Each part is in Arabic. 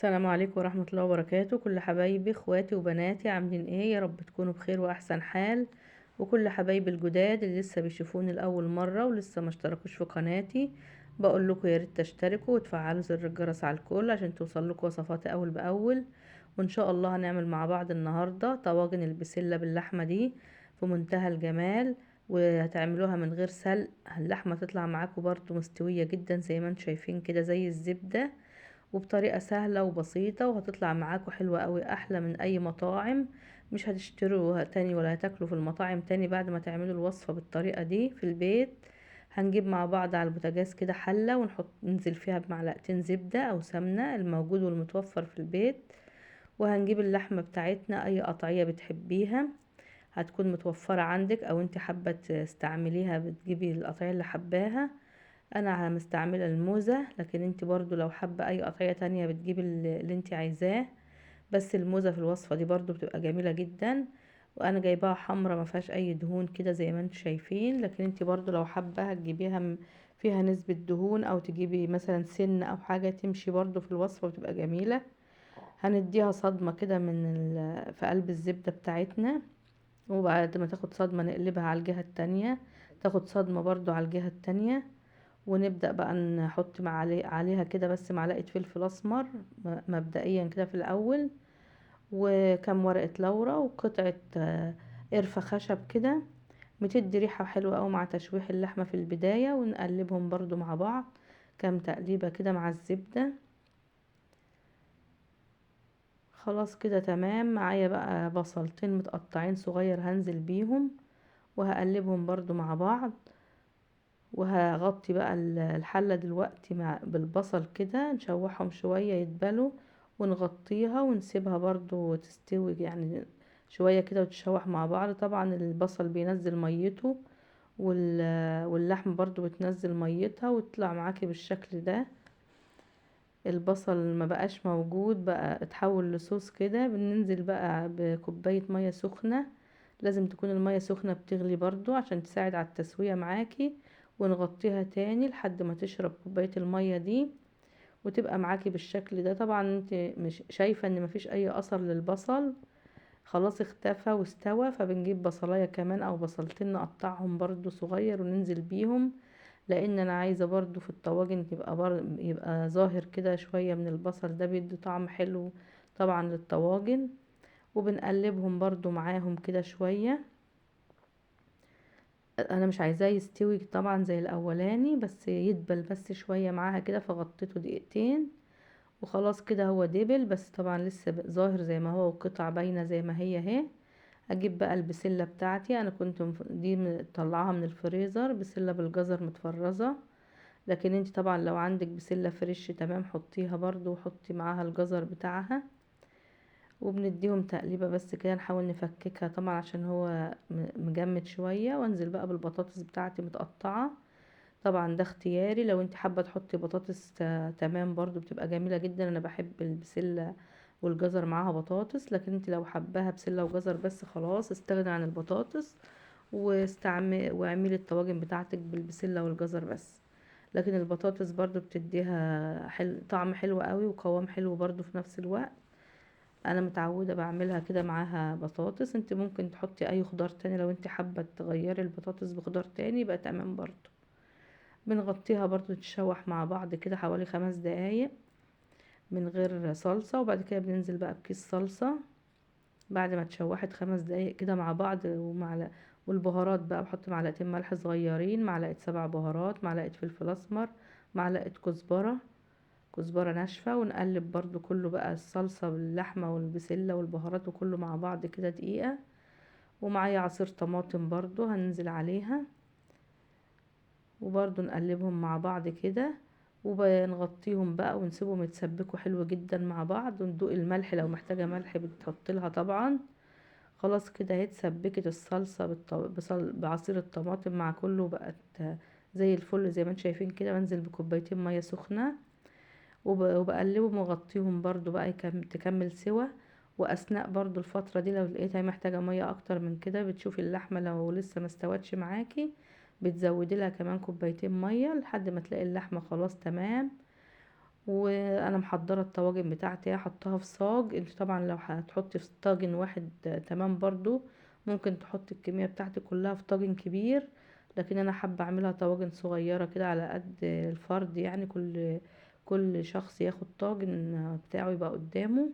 السلام عليكم ورحمة الله وبركاته. كل حبايبي اخواتي وبناتي عاملين ايه؟ يا رب تكونوا بخير واحسن حال. وكل حبايبي الجداد اللي لسه بيشوفوني لاول مرة ولسه ما اشتركوش في قناتي، بقول لكم يا ريت تشتركوا وتفعلوا زر الجرس على الكل عشان توصل لكم وصفاتي اول باول. وان شاء الله هنعمل مع بعض النهاردة طواجن البسلة باللحمة دي في منتهى الجمال. وهتعملوها من غير سلق، اللحمة تطلع معاكم برضو مستوية جدا زي ما انتم شايفين كده زي الزبدة، وبطريقة سهلة وبسيطة، وهتطلع معاكم حلوة قوي احلى من اي مطاعم. مش هتشتروها تاني ولا هتاكلوا في المطاعم تاني بعد ما تعملوا الوصفة بالطريقة دي في البيت. هنجيب مع بعض على البوتاجاز كده حلة ونحط ننزل فيها بمعلقتين زبدة او سمنة الموجود والمتوفر في البيت. وهنجيب اللحمة بتاعتنا اي قطعية بتحبيها هتكون متوفرة عندك، او انت حابة تستعمليها بتجيبي القطعية اللي حباها. انا مستعمله الموزه، لكن انت برضو لو حابه اي قطعيه تانية بتجيبي اللي انت عايزاه. بس الموزه في الوصفه دي برضو بتبقى جميله جدا. وانا جايباها حمرا ما فيهاش اي دهون كده زي ما انتم شايفين، لكن انت برضو لو حابه هتجيبيها فيها نسبه دهون، او تجيبي مثلا سن او حاجه تمشي برضو في الوصفه بتبقى جميله. هنديها صدمه كده في قلب الزبده بتاعتنا، وبعد ما تاخد صدمه نقلبها على الجهه التانية، تاخد صدمه برضو على الجهه التانية. ونبدأ بقى نحط عليها كده بس معلقة فلفل أسمر مبدئيا كده في الأول، وكم ورقة لورا وقطعة قرفة خشب كده، بتدي ريحة حلوة أوي مع تشويح اللحمة في البداية. ونقلبهم برضو مع بعض كام تقليبة كده مع الزبدة. خلاص كده تمام معايا. بقى بصلتين متقطعين صغير هنزل بيهم وهقلبهم برضو مع بعض. وهغطي بقى الحلة دلوقتي بالبصل كده نشوحهم شوية يدبلوا، ونغطيها ونسيبها برضو تستوي يعني شوية كده وتشوح مع بعض. طبعا البصل بينزل ميته واللحم برضو بتنزل ميتها وتطلع معاكي بالشكل ده. البصل ما بقاش موجود بقى اتحول لصوص كده، بننزل بقى بكوباية مية سخنة. لازم تكون المية سخنة بتغلي برضو عشان تساعد على التسوية معاكي. ونغطيها تاني لحد ما تشرب كوباية المية دي وتبقى معاكي بالشكل ده. طبعا انت مش شايفة ان مفيش اي اثر للبصل، خلاص اختفى واستوى. فبنجيب بصلاية كمان او بصلتين نقطعهم برضو صغير وننزل بيهم، لان انا عايزة برضو في الطواجن يبقى ظاهر كده شوية من البصل ده، بيدي طعم حلو طبعا للطواجن. وبنقلبهم برضو معاهم كده شوية. انا مش عايزاه يستوي طبعا زي الاولاني، بس يدبل بس شوية معاها كده، فغطيته دقيقتين وخلاص كده هو دبل. بس طبعا لسه ظاهر زي ما هو وقطع باينة زي ما هي اهي. اجيب بقى البسلة بتاعتي، انا كنت دي مطلعاها من الفريزر، بسلة بالجزر متفرزة. لكن انت طبعا لو عندك بسلة فريش تمام حطيها برضو وحطي معاها الجزر بتاعها. وبنديهم تقليبة بس كده نحاول نفككها طبعا عشان هو مجمد شوية. وانزل بقى بالبطاطس بتاعتي متقطعة. طبعا ده اختياري، لو انت حابة تحطي بطاطس تمام برضو بتبقى جميلة جدا. انا بحب البسلة والجزر معاها بطاطس، لكن انت لو حباها بسلة وجزر بس خلاص استغني عن البطاطس واعملي الطواجن بتاعتك بالبسلة والجزر بس. لكن البطاطس برضو بتديها طعم حلو قوي وقوام حلو برضو في نفس الوقت. انا متعودة بعملها كده معاها بطاطس. انت ممكن تحطي اي خضار تاني لو انت حابة تغيري البطاطس بخضار تاني يبقى تمام برضو. بنغطيها برضو تتشوح مع بعض كده حوالي 5 دقايق من غير صلصة. وبعد كده بننزل بقى بكيس صلصة بعد ما اتشوحت 5 دقايق كده مع بعض. والبهارات بقى بحط معلقتين ملح صغيرين، معلقة 7 بهارات، معلقة فلفل اسمر، معلقة كزبرة ناشفة. ونقلب برضو كله بقى الصلصة باللحمة والبسلة والبهارات وكله مع بعض كده دقيقة. ومعايا عصير طماطم برضو هننزل عليها، وبرضو نقلبهم مع بعض كده. وبنغطيهم بقى ونسيبهم يتسبكوا حلو جدا مع بعض. وندوق الملح لو محتاجة ملح بتحط لها طبعا. خلاص كده اهي اتسبكت الصلصة بعصير الطماطم مع كله بقت زي الفل زي ما انتم شايفين كده. بنزل بكوبايتين مية سخنة وبقلبهم وغطيهم برضو بقى تكمل سوا. واثناء برضو الفترة دي لو لقيتها محتاجة مية اكتر من كده بتشوفي اللحمة لو لسه ما استوتش معاكي بتزودي لها كمان كوبايتين مية لحد ما تلاقي اللحمة خلاص تمام. وانا محضره الطواجن بتاعتي هحطها في صاج. انت طبعا لو هتحطي في طاجن واحد تمام برضو، ممكن تحطي الكميه بتاعتي كلها في طاجن كبير، لكن انا حابه اعملها طواجن صغيره كده على قد الفرد، يعني كل شخص ياخد طاجن بتاعه يبقى قدامه.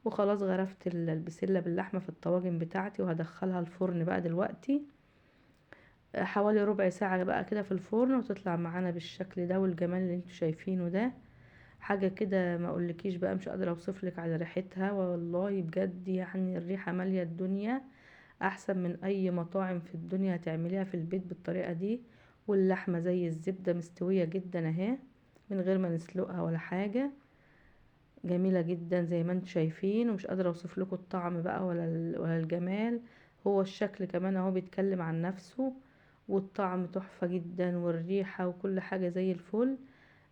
وخلاص غرفت البسله باللحمه في الطواجن بتاعتي، وهدخلها الفرن بقى دلوقتي حوالي ربع ساعه بقى كده في الفرن، وتطلع معانا بالشكل ده والجمال اللي انتوا شايفينه ده. حاجة كده ما اقولكيش بقى، مش قادرة اوصفلك على ريحتها والله بجد، يعني الريحة مالية الدنيا، احسن من اي مطاعم في الدنيا هتعمليها في البيت بالطريقة دي. واللحمة زي الزبدة مستوية جدا اهي، من غير ما نسلقها ولا حاجة، جميلة جدا زي ما انتوا شايفين. ومش قادرة اوصف لكم الطعم بقى ولا الجمال. هو الشكل كمان اهو بيتكلم عن نفسه، والطعم تحفة جدا، والريحة وكل حاجة زي الفل.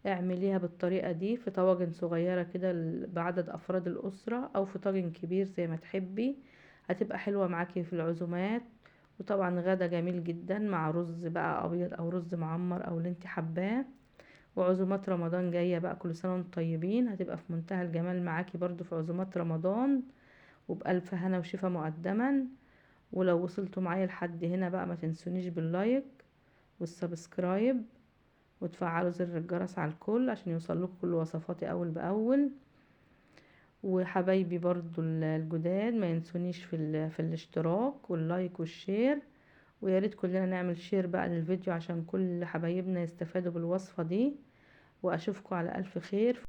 اعمليها بالطريقة دي في طواجن صغيرة كده بعدد افراد الاسرة، او في طاجن كبير زي ما تحبي، هتبقى حلوة معاكي في العزومات. وطبعا غدا جميل جدا مع رز بقى ابيض او رز معمر او اللي انت حباه. وعزومات رمضان جاية بقى، كل سنة وانتم طيبين، هتبقى في منتهى الجمال معاكي برضو في عزومات رمضان. وبألف هنا وشفا مقدما. ولو وصلتوا معايا لحد هنا بقى، ما تنسونيش باللايك والسبسكرايب، وتفعلوا زر الجرس على الكل عشان يوصلكوا كل وصفاتي اول باول. وحبايبي برضو الجداد ما ينسونيش في الاشتراك واللايك والشير. وياريت كلنا نعمل شير بقى للفيديو عشان كل حبايبنا يستفادوا بالوصفة دي. واشوفكم على الف خير.